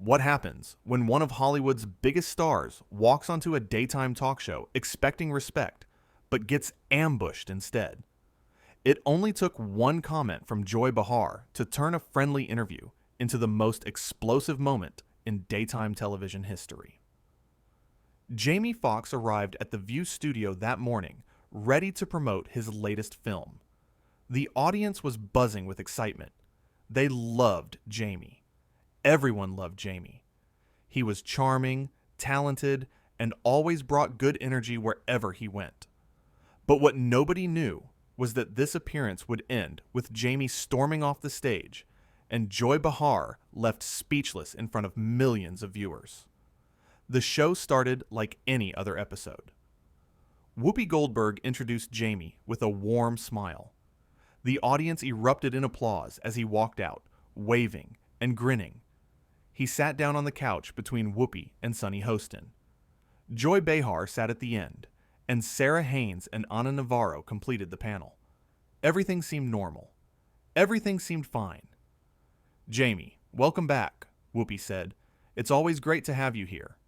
What happens when one of Hollywood's biggest stars walks onto a daytime talk show expecting respect, but gets ambushed instead? It only took one comment from Joy Behar to turn a friendly interview into the most explosive moment in daytime television history. Jamie Foxx arrived at the View studio that morning, ready to promote his latest film. The audience was buzzing with excitement. They loved Jamie. Everyone loved Jamie. He was charming, talented, and always brought good energy wherever he went. But what nobody knew was that this appearance would end with Jamie storming off the stage and Joy Behar left speechless in front of millions of viewers. The show started like any other episode. Whoopi Goldberg introduced Jamie with a warm smile. The audience erupted in applause as he walked out, waving and grinning. He sat down on the couch between Whoopi and Sunny Hostin. Joy Behar sat at the end, and Sarah Haynes and Ana Navarro completed the panel. Everything seemed normal. Everything seemed fine. "Jamie, welcome back," Whoopi said. "It's always great to have you here."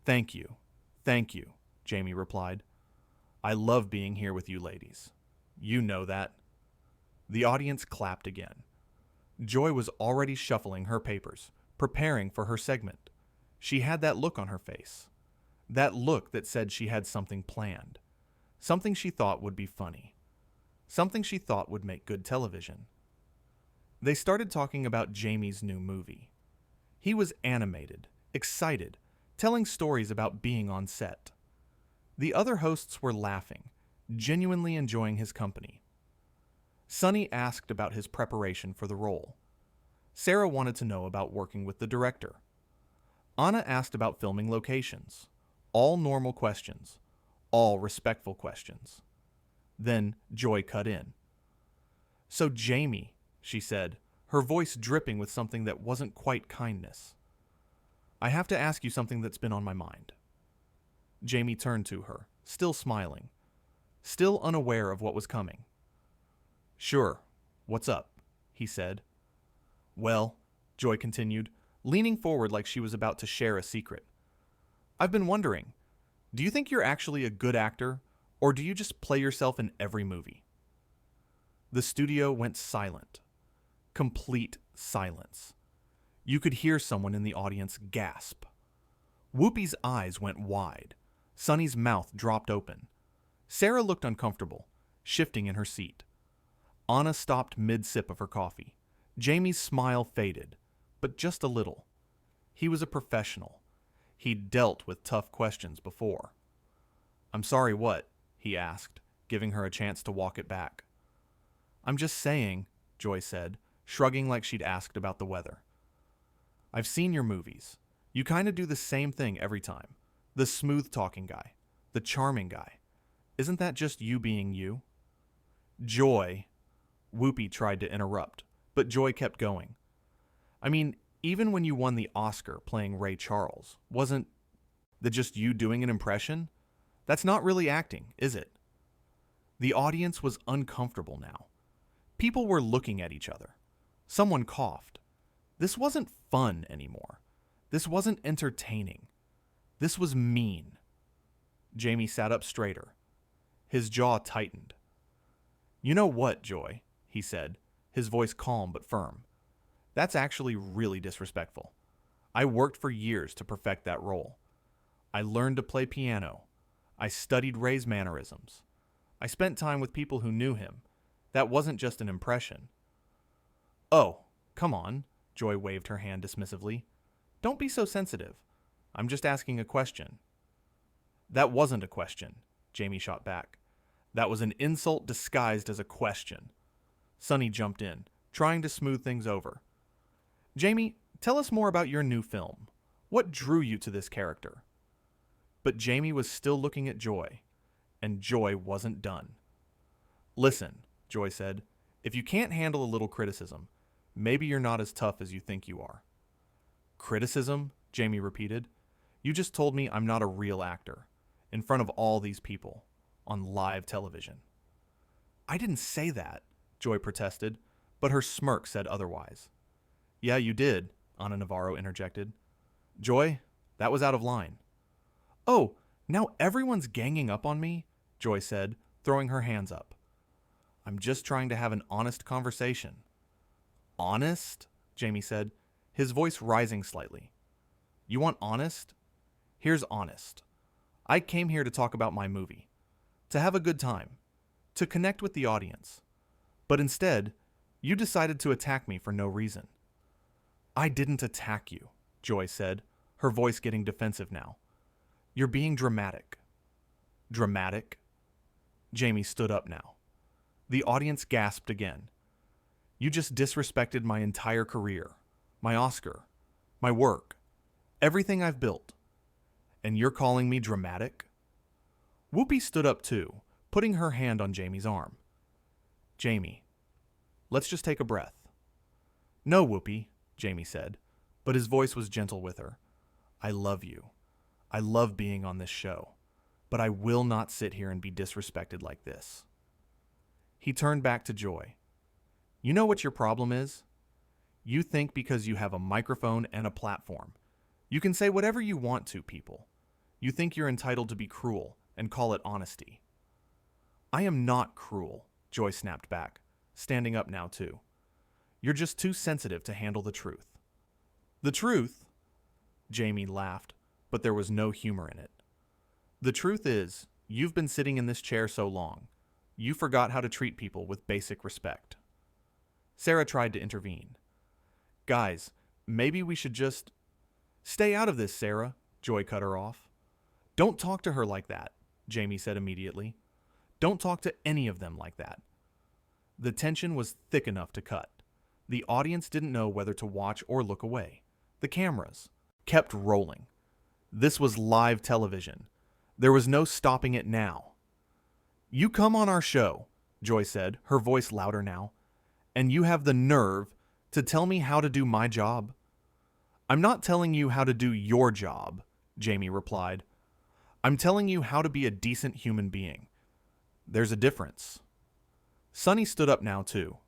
Thank you, Jamie replied. "I love being here with you ladies. You know that." The audience clapped again. Joy was already shuffling her papers, preparing for her segment. She had that look on her face. That look that said she had something planned. Something she thought would be funny. Something she thought would make good television. They started talking about Jamie's new movie. He was animated, excited, telling stories about being on set. The other hosts were laughing, genuinely enjoying his company. Sunny asked about his preparation for the role. Sarah wanted to know about working with the director. Anna asked about filming locations. All normal questions. All respectful questions. Then Joy cut in. "So Jamie," she said, her voice dripping with something that wasn't quite kindness. "I have to ask you something that's been on my mind." Jamie turned to her, still smiling, still unaware of what was coming. "Sure, what's up?" he said. "Well," Joy continued, leaning forward like she was about to share a secret. "I've been wondering, do you think you're actually a good actor, or do you just play yourself in every movie?" The studio went silent. Complete silence. You could hear someone in the audience gasp. Whoopi's eyes went wide. Sunny's mouth dropped open. Sarah looked uncomfortable, shifting in her seat. Anna stopped mid-sip of her coffee. Jamie's smile faded, but just a little. He was a professional. He'd dealt with tough questions before. "I'm sorry, what?" he asked, giving her a chance to walk it back. "I'm just saying," Joy said, shrugging like she'd asked about the weather. "I've seen your movies. You kind of do the same thing every time. The smooth-talking guy. The charming guy. Isn't that just you being you?" "Joy," Whoopi tried to interrupt, but Joy kept going. "I mean, even when you won the Oscar playing Ray Charles, wasn't that just you doing an impression? That's not really acting, is it?" The audience was uncomfortable now. People were looking at each other. Someone coughed. This wasn't fun anymore. This wasn't entertaining. This was mean. Jamie sat up straighter. His jaw tightened. "You know what, Joy?" he said, his voice calm but firm. "That's actually really disrespectful. I worked for years to perfect that role. I learned to play piano. I studied Ray's mannerisms. I spent time with people who knew him. That wasn't just an impression." "Oh, come on," Joy waved her hand dismissively. "Don't be so sensitive. I'm just asking a question." "That wasn't a question," Jamie shot back. "That was an insult disguised as a question." Sunny jumped in, trying to smooth things over. "Jamie, tell us more about your new film. What drew you to this character?" But Jamie was still looking at Joy, and Joy wasn't done. "Listen," Joy said, "if you can't handle a little criticism, maybe you're not as tough as you think you are." "Criticism?" Jamie repeated. "You just told me I'm not a real actor, in front of all these people, on live television." "I didn't say that," Joy protested, but her smirk said otherwise. "Yeah, you did," Ana Navarro interjected. Joy, that was out of line. Oh, now everyone's ganging up on me, Joy said, throwing her hands up. I'm just trying to have an honest conversation. Honest? Jamie said, his voice rising slightly. You want honest? Here's honest. I came here to talk about my movie, to have a good time, to connect with the audience. But instead, you decided to attack me for no reason. I didn't attack you, Joy said, her voice getting defensive now. You're being dramatic. Dramatic? Jamie stood up now. The audience gasped again. You just disrespected my entire career, my Oscar, my work, everything I've built. And you're calling me dramatic? Whoopi stood up too, putting her hand on Jamie's arm. Jamie, let's just take a breath. No, Whoopi, Jamie said, but his voice was gentle with her. I love you. I love being on this show, but I will not sit here and be disrespected like this. He turned back to Joy. You know what your problem is? You think because you have a microphone and a platform, you can say whatever you want to people. You think you're entitled to be cruel and call it honesty. I am not cruel, Joy snapped back, standing up now too. You're just too sensitive to handle the truth. The truth? Jamie laughed, but there was no humor in it. The truth is, you've been sitting in this chair so long, you forgot how to treat people with basic respect. Sarah tried to intervene. Guys, maybe we should just... Stay out of this, Sarah, Joy cut her off. Don't talk to her like that, Jamie said immediately. Don't talk to any of them like that. The tension was thick enough to cut. The audience didn't know whether to watch or look away. The cameras kept rolling. This was live television. There was no stopping it now. You come on our show, Joy said, her voice louder now, and you have the nerve to tell me how to do my job? I'm not telling you how to do your job, Jamie replied. I'm telling you how to be a decent human being. There's a difference. Sunny stood up now too.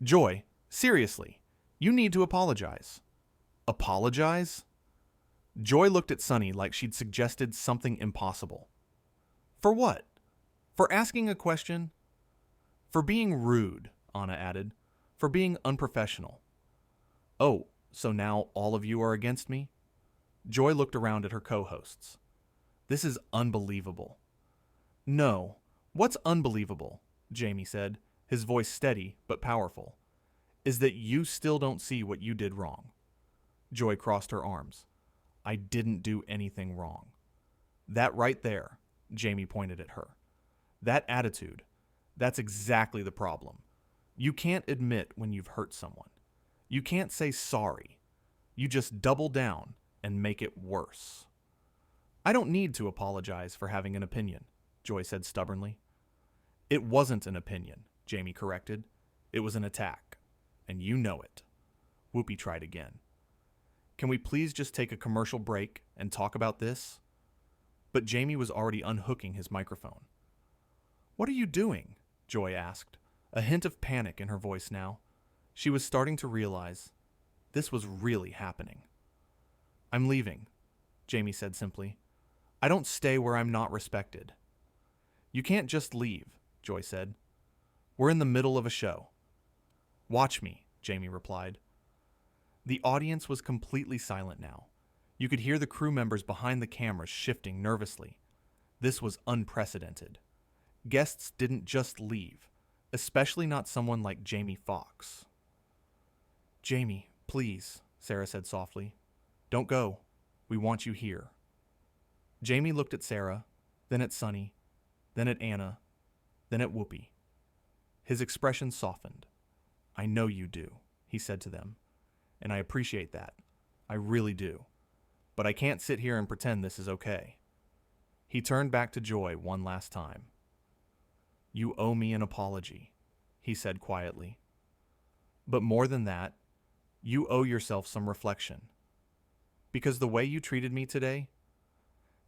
Joy, seriously, you need to apologize. Apologize? Joy looked at Sunny like she'd suggested something impossible. For what? For asking a question? For being rude, Anna added. For being unprofessional. Oh, so now all of you are against me? Joy looked around at her co-hosts. This is unbelievable. No, what's unbelievable, Jamie said, his voice steady but powerful, is that you still don't see what you did wrong. Joy crossed her arms. I didn't do anything wrong. That right there, Jamie pointed at her. That attitude, that's exactly the problem. You can't admit when you've hurt someone. You can't say sorry. You just double down and make it worse. I don't need to apologize for having an opinion, Joy said stubbornly. It wasn't an opinion, Jamie corrected. It was an attack. And you know it. Whoopi tried again. Can we please just take a commercial break and talk about this? But Jamie was already unhooking his microphone. What are you doing? Joy asked, a hint of panic in her voice now. She was starting to realize this was really happening. I'm leaving, Jamie said simply. I don't stay where I'm not respected. You can't just leave, Joy said. We're in the middle of a show. Watch me, Jamie replied. The audience was completely silent now. You could hear the crew members behind the cameras shifting nervously. This was unprecedented. Guests didn't just leave, especially not someone like Jamie Foxx. Jamie, please, Sarah said softly. Don't go. We want you here. Jamie looked at Sarah, then at Sunny, then at Anna, then at Whoopi. His expression softened. I know you do, he said to them, and I appreciate that. I really do. But I can't sit here and pretend this is okay. He turned back to Joy one last time. You owe me an apology, he said quietly. But more than that, you owe yourself some reflection. Because the way you treated me today,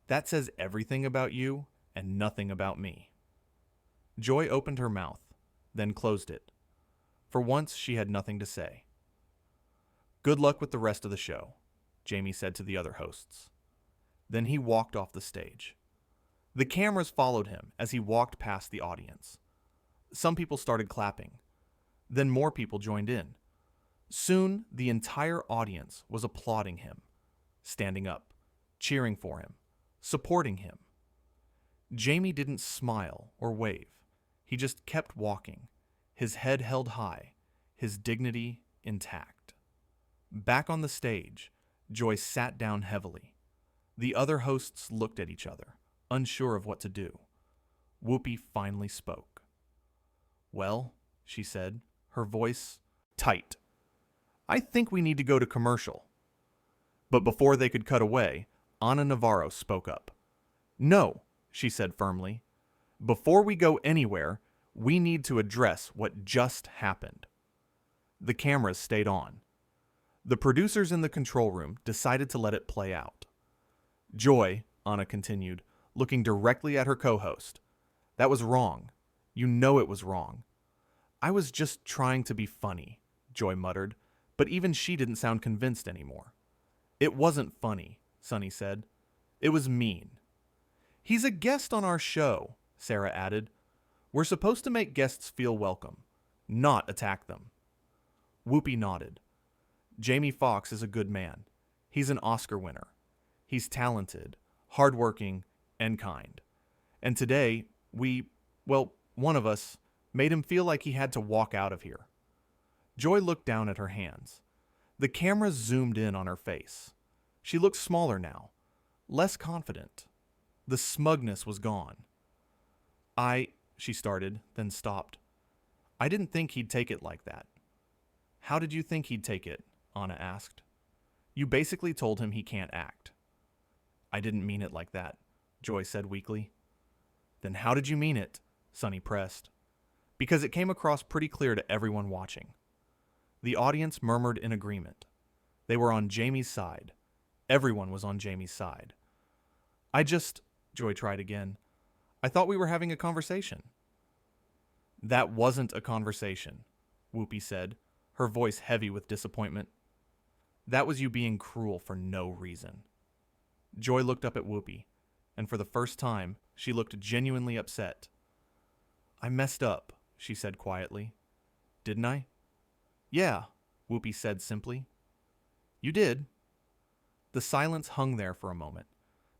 that says everything about you and nothing about me. Joy opened her mouth, then closed it. For once, she had nothing to say. Good luck with the rest of the show, Jamie said to the other hosts. Then he walked off the stage. The cameras followed him as he walked past the audience. Some people started clapping. Then more people joined in. Soon, the entire audience was applauding him, standing up, cheering for him, supporting him. Jamie didn't smile or wave. He just kept walking, his head held high, his dignity intact. Back on the stage, Joy sat down heavily. The other hosts looked at each other, unsure of what to do. Whoopi finally spoke. "Well," she said, her voice tight, "I think we need to go to commercial." But before they could cut away, Ana Navarro spoke up. "No," she said firmly. "Before we go anywhere, we need to address what just happened." The cameras stayed on. The producers in the control room decided to let it play out. "Joy," Ana continued, looking directly at her co-host, "that was wrong. You know it was wrong." "I was just trying to be funny," Joy muttered, but even she didn't sound convinced anymore. "It wasn't funny," Sonny said. "It was mean." "He's a guest on our show," Sarah added. "We're supposed to make guests feel welcome, not attack them." Whoopi nodded. "Jamie Foxx is a good man. He's an Oscar winner. He's talented, hardworking, and kind. And today, one of us, made him feel like he had to walk out of here." Joy looked down at her hands. The camera zoomed in on her face. She looked smaller now, less confident. The smugness was gone. She started, then stopped. "I didn't think he'd take it like that." "How did you think he'd take it?" Ana asked. "You basically told him he can't act." "I didn't mean it like that," Joy said weakly. "Then how did you mean it?" Sonny pressed. "Because it came across pretty clear to everyone watching." The audience murmured in agreement. They were on Jamie's side. Everyone was on Jamie's side. Joy tried again. "I thought we were having a conversation." "That wasn't a conversation," Whoopi said, her voice heavy with disappointment. "That was you being cruel for no reason." Joy looked up at Whoopi, and for the first time, she looked genuinely upset. "I messed up," she said quietly. "Didn't I?" "Yeah," Whoopi said simply. "You did." The silence hung there for a moment.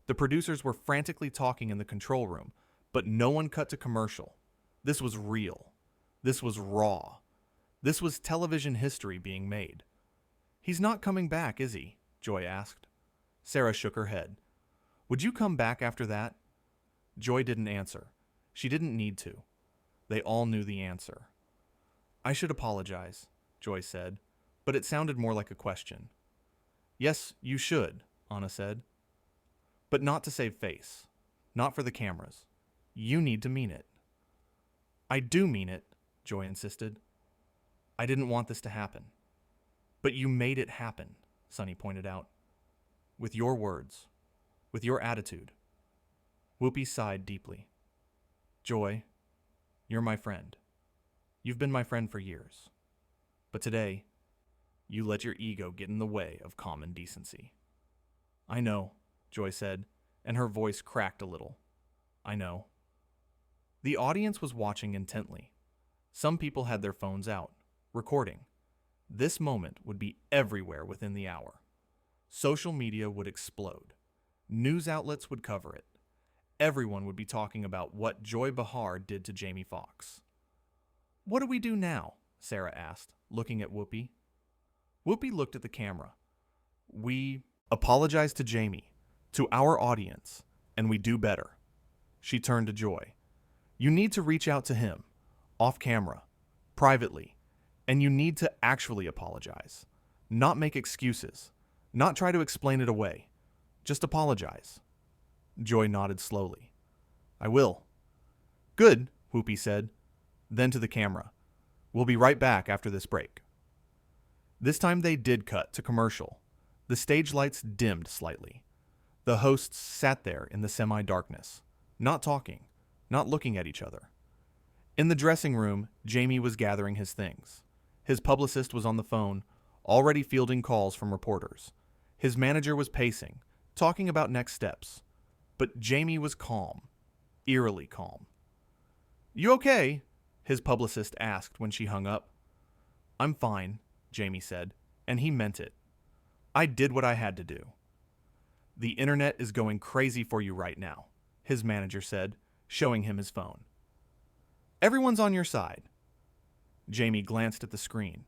The producers were frantically talking in the control room, but no one cut to commercial. This was real. This was raw. This was television history being made. "He's not coming back, is he?" Joy asked. Sarah shook her head. "Would you come back after that?" Joy didn't answer. She didn't need to. They all knew the answer. "I should apologize," Joy said, but it sounded more like a question. "Yes, you should," Ana said. "But not to save face. Not for the cameras. You need to mean it." "I do mean it," Joy insisted. "I didn't want this to happen." "But you made it happen," Sonny pointed out. "With your words. With your attitude." Whoopi sighed deeply. "Joy, you're my friend. You've been my friend for years. But today, you let your ego get in the way of common decency." "I know," Joy said, and her voice cracked a little. "I know." The audience was watching intently. Some people had their phones out, recording. This moment would be everywhere within the hour. Social media would explode. News outlets would cover it. Everyone would be talking about what Joy Behar did to Jamie Foxx. "What do we do now?" Sarah asked, looking at Whoopi. Whoopi looked at the camera. "We apologize to Jamie, to our audience, and we do better." She turned to Joy. "You need to reach out to him, off camera, privately, and you need to actually apologize. Not make excuses. Not try to explain it away. Just apologize." Joy nodded slowly. "I will." "Good," Whoopi said. Then to the camera. "We'll be right back after this break." This time they did cut to commercial. The stage lights dimmed slightly. The hosts sat there in the semi-darkness, not talking, not looking at each other. In the dressing room, Jamie was gathering his things. His publicist was on the phone. already fielding calls from reporters. His manager was pacing, talking about next steps. But Jamie was calm, eerily calm. "You okay?" his publicist asked when she hung up. "I'm fine," Jamie said, and he meant it. "I did what I had to do." "The internet is going crazy for you right now," his manager said, showing him his phone. "Everyone's on your side." Jamie glanced at the screen,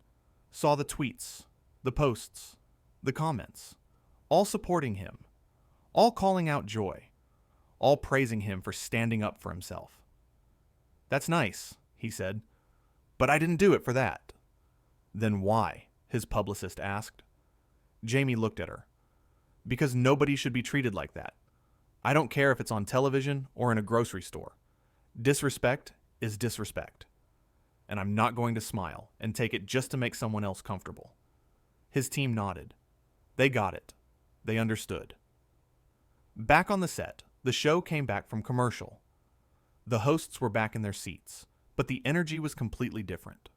saw the tweets, the posts, the comments, all supporting him, all calling out Joy, all praising him for standing up for himself. "That's nice," he said, "but I didn't do it for that." "Then why?" his publicist asked. Jamie looked at her. "Because nobody should be treated like that. I don't care if it's on television or in a grocery store. Disrespect is disrespect. And I'm not going to smile and take it just to make someone else comfortable." His team nodded. They got it. They understood. Back on the set, the show came back from commercial. The hosts were back in their seats, but the energy was completely different.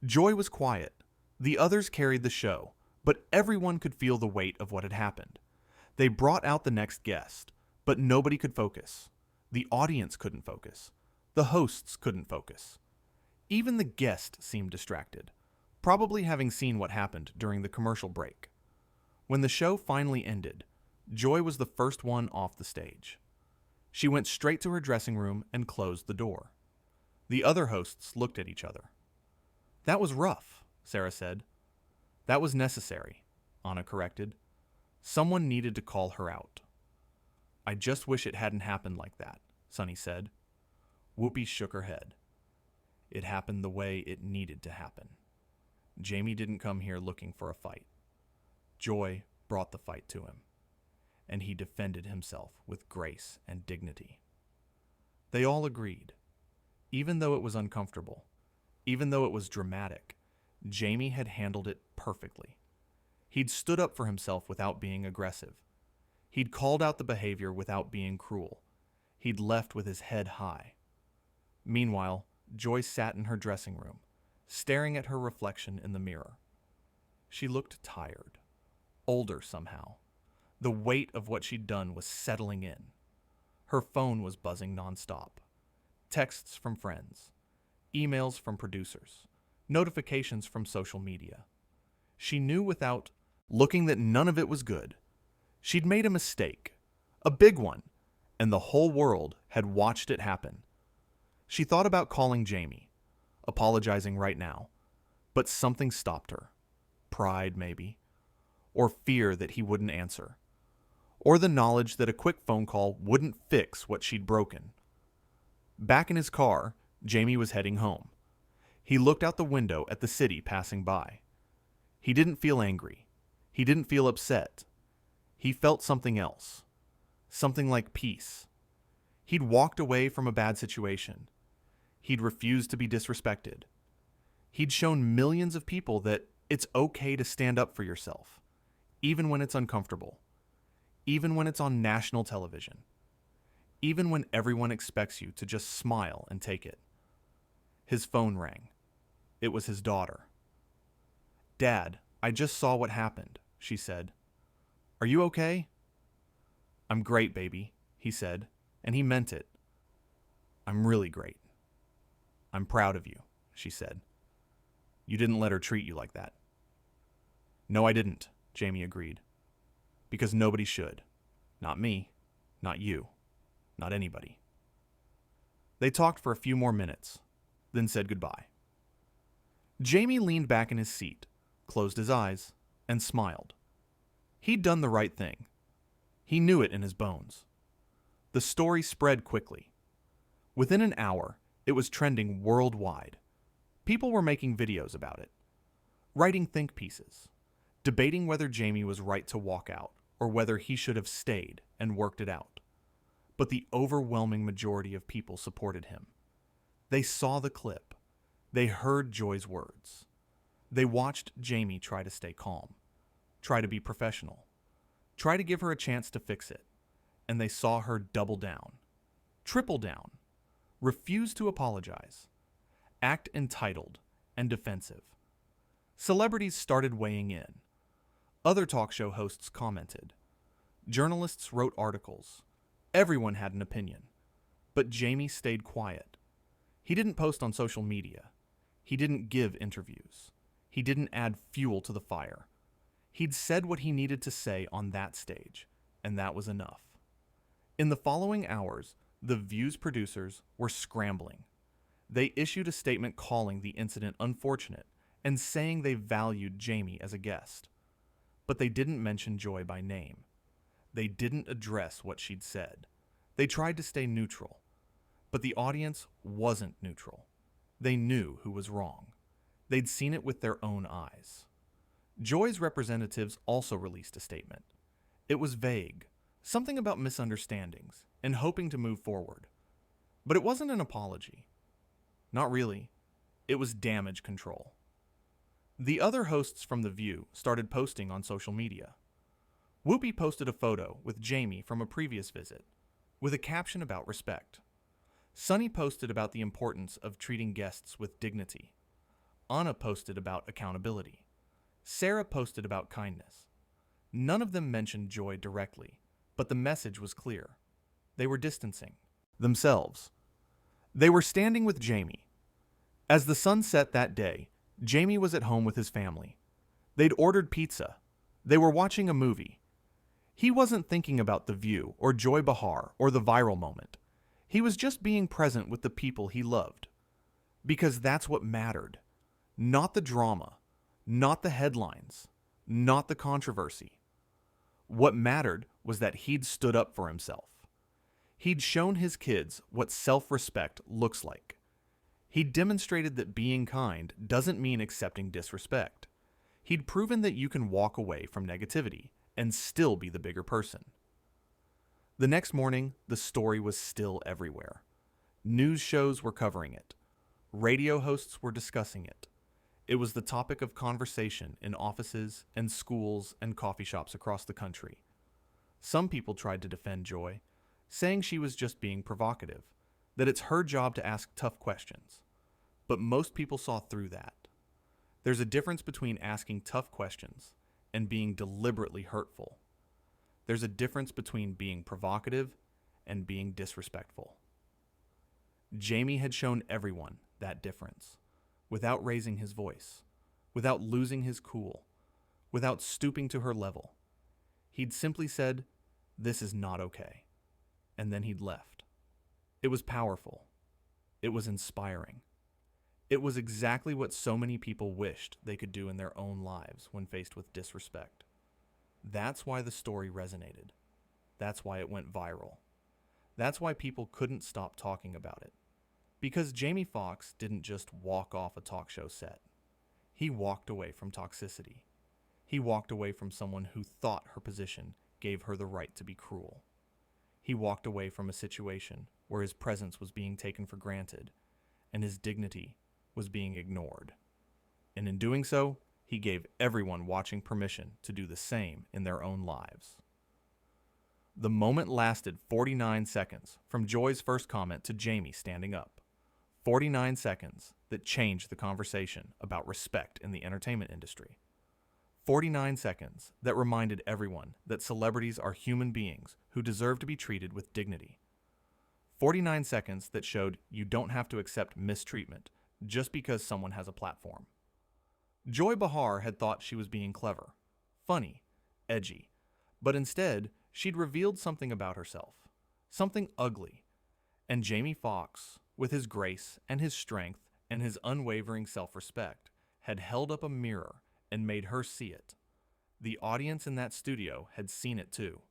Joy was quiet. The others carried the show, but everyone could feel the weight of what had happened. They brought out the next guest, but nobody could focus. The audience couldn't focus. The hosts couldn't focus. Even the guest seemed distracted, probably having seen what happened during the commercial break. When the show finally ended, Joy was the first one off the stage. She went straight to her dressing room and closed the door. The other hosts looked at each other. "That was rough," Sarah said. "That was necessary," Anna corrected. "Someone needed to call her out." "I just wish it hadn't happened like that," Sunny said. Whoopi shook her head. "It happened the way it needed to happen. Jamie didn't come here looking for a fight. Joy brought the fight to him, and he defended himself with grace and dignity." They all agreed. Even though it was uncomfortable, even though it was dramatic, Jamie had handled it perfectly. He'd stood up for himself without being aggressive. He'd called out the behavior without being cruel. He'd left with his head high. Meanwhile, Joy sat in her dressing room, staring at her reflection in the mirror. She looked tired, older somehow. The weight of what she'd done was settling in. Her phone was buzzing nonstop. Texts from friends, emails from producers, notifications from social media. She knew without looking that none of it was good. She'd made a mistake, a big one, and the whole world had watched it happen. She thought about calling Jamie, apologizing right now, but something stopped her. Pride, maybe, or fear that he wouldn't answer, or the knowledge that a quick phone call wouldn't fix what she'd broken. Back in his car, Jamie was heading home. He looked out the window at the city passing by. He didn't feel angry. He didn't feel upset. He felt something else. Something like peace. He'd walked away from a bad situation. He'd refused to be disrespected. He'd shown millions of people that it's okay to stand up for yourself, even when it's uncomfortable, even when it's on national television, even when everyone expects you to just smile and take it. His phone rang. It was his daughter. "Dad, I just saw what happened," she said. "Are you okay?" "I'm great, baby," he said, and he meant it. "I'm really great." "I'm proud of you," she said. "You didn't let her treat you like that." "No, I didn't," Jamie agreed. "Because nobody should. Not me, not you, not anybody." They talked for a few more minutes, then said goodbye. Jamie leaned back in his seat, closed his eyes, and smiled. He'd done the right thing. He knew it in his bones. The story spread quickly. Within an hour, it was trending worldwide. People were making videos about it, writing think pieces, debating whether Jamie was right to walk out or whether he should have stayed and worked it out. But the overwhelming majority of people supported him. They saw the clip. They heard Joy's words. They watched Jamie try to stay calm, try to be professional, try to give her a chance to fix it. And they saw her double down, triple down, refuse to apologize, act entitled and defensive. Celebrities started weighing in. Other talk show hosts commented. Journalists wrote articles. Everyone had an opinion. But Jamie stayed quiet. He didn't post on social media. He didn't give interviews. He didn't add fuel to the fire. He'd said what he needed to say on that stage, and that was enough. In the following hours, the View's producers were scrambling. They issued a statement calling the incident unfortunate and saying they valued Jamie as a guest. But they didn't mention Joy by name. They didn't address what she'd said. They tried to stay neutral. But the audience wasn't neutral. They knew who was wrong. They'd seen it with their own eyes. Joy's representatives also released a statement. It was vague, something about misunderstandings and hoping to move forward. But it wasn't an apology. Not really. It was damage control. The other hosts from The View started posting on social media. Whoopi posted a photo with Jamie from a previous visit, with a caption about respect. Sunny posted about the importance of treating guests with dignity. Anna posted about accountability. Sarah posted about kindness. None of them mentioned Joy directly, but the message was clear. They were distancing themselves. They were standing with Jamie. As the sun set that day, Jamie was at home with his family. They'd ordered pizza. They were watching a movie. He wasn't thinking about The View or Joy Behar or the viral moment. He was just being present with the people he loved. Because that's what mattered. Not the drama, not the headlines, not the controversy. What mattered was that he'd stood up for himself. He'd shown his kids what self-respect looks like. He'd demonstrated that being kind doesn't mean accepting disrespect. He'd proven that you can walk away from negativity and still be the bigger person. The next morning, the story was still everywhere. News shows were covering it. Radio hosts were discussing it. It was the topic of conversation in offices and schools and coffee shops across the country. Some people tried to defend Joy, saying she was just being provocative, that it's her job to ask tough questions. But most people saw through that. There's a difference between asking tough questions and being deliberately hurtful. There's a difference between being provocative and being disrespectful. Jamie had shown everyone that difference, without raising his voice, without losing his cool, without stooping to her level. He'd simply said, "This is not okay," and then he'd left. It was powerful. It was inspiring. It was exactly what so many people wished they could do in their own lives when faced with disrespect. That's why the story resonated. That's why it went viral. That's why people couldn't stop talking about it. Because Jamie Foxx didn't just walk off a talk show set. He walked away from toxicity. He walked away from someone who thought her position gave her the right to be cruel. He walked away from a situation where his presence was being taken for granted and his dignity was being ignored. And in doing so, he gave everyone watching permission to do the same in their own lives. The moment lasted 49 seconds from Joy's first comment to Jamie standing up. 49 seconds that changed the conversation about respect in the entertainment industry. 49 seconds that reminded everyone that celebrities are human beings who deserve to be treated with dignity. 49 seconds that showed you don't have to accept mistreatment just because someone has a platform. Joy Behar had thought she was being clever, funny, edgy, but instead she'd revealed something about herself, something ugly. And Jamie Foxx, with his grace and his strength and his unwavering self-respect, had held up a mirror and made her see it. The audience in that studio had seen it too.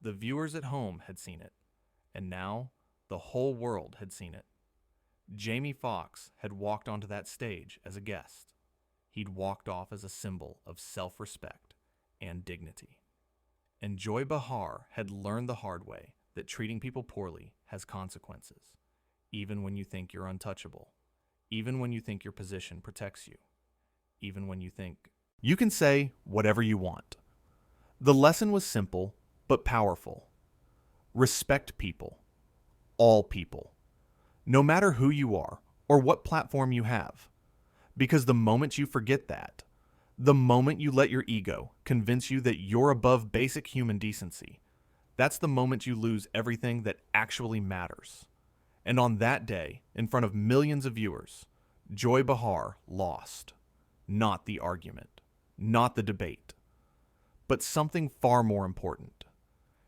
The viewers at home had seen it. And now, the whole world had seen it. Jamie Foxx had walked onto that stage as a guest. He'd walked off as a symbol of self-respect and dignity. And Joy Behar had learned the hard way that treating people poorly has consequences, even when you think you're untouchable, even when you think your position protects you, even when you think you can say whatever you want. The lesson was simple but powerful. Respect people, all people, no matter who you are or what platform you have. Because the moment you forget that, The moment you let your ego convince you that you're above basic human decency, that's the moment you lose everything that actually matters. And on that day, in front of millions of viewers, Joy Behar lost. Not the argument, not the debate, but something far more important.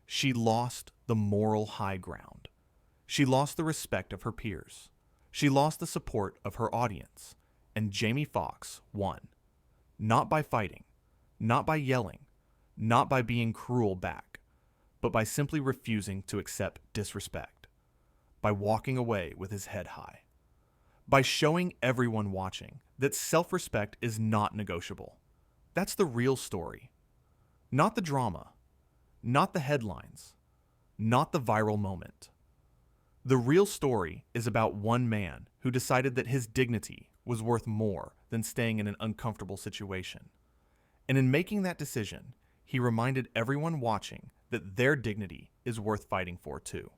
She lost the moral high ground. She lost the respect of her peers. She lost the support of her audience. And Jamie Foxx won. Not by fighting, not by yelling, not by being cruel back, but by simply refusing to accept disrespect, by walking away with his head high, by showing everyone watching that self-respect is not negotiable. That's the real story. Not the drama, not the headlines, not the viral moment. The real story is about one man who decided that his dignity was worth more than staying in an uncomfortable situation. And in making that decision, he reminded everyone watching that their dignity is worth fighting for too.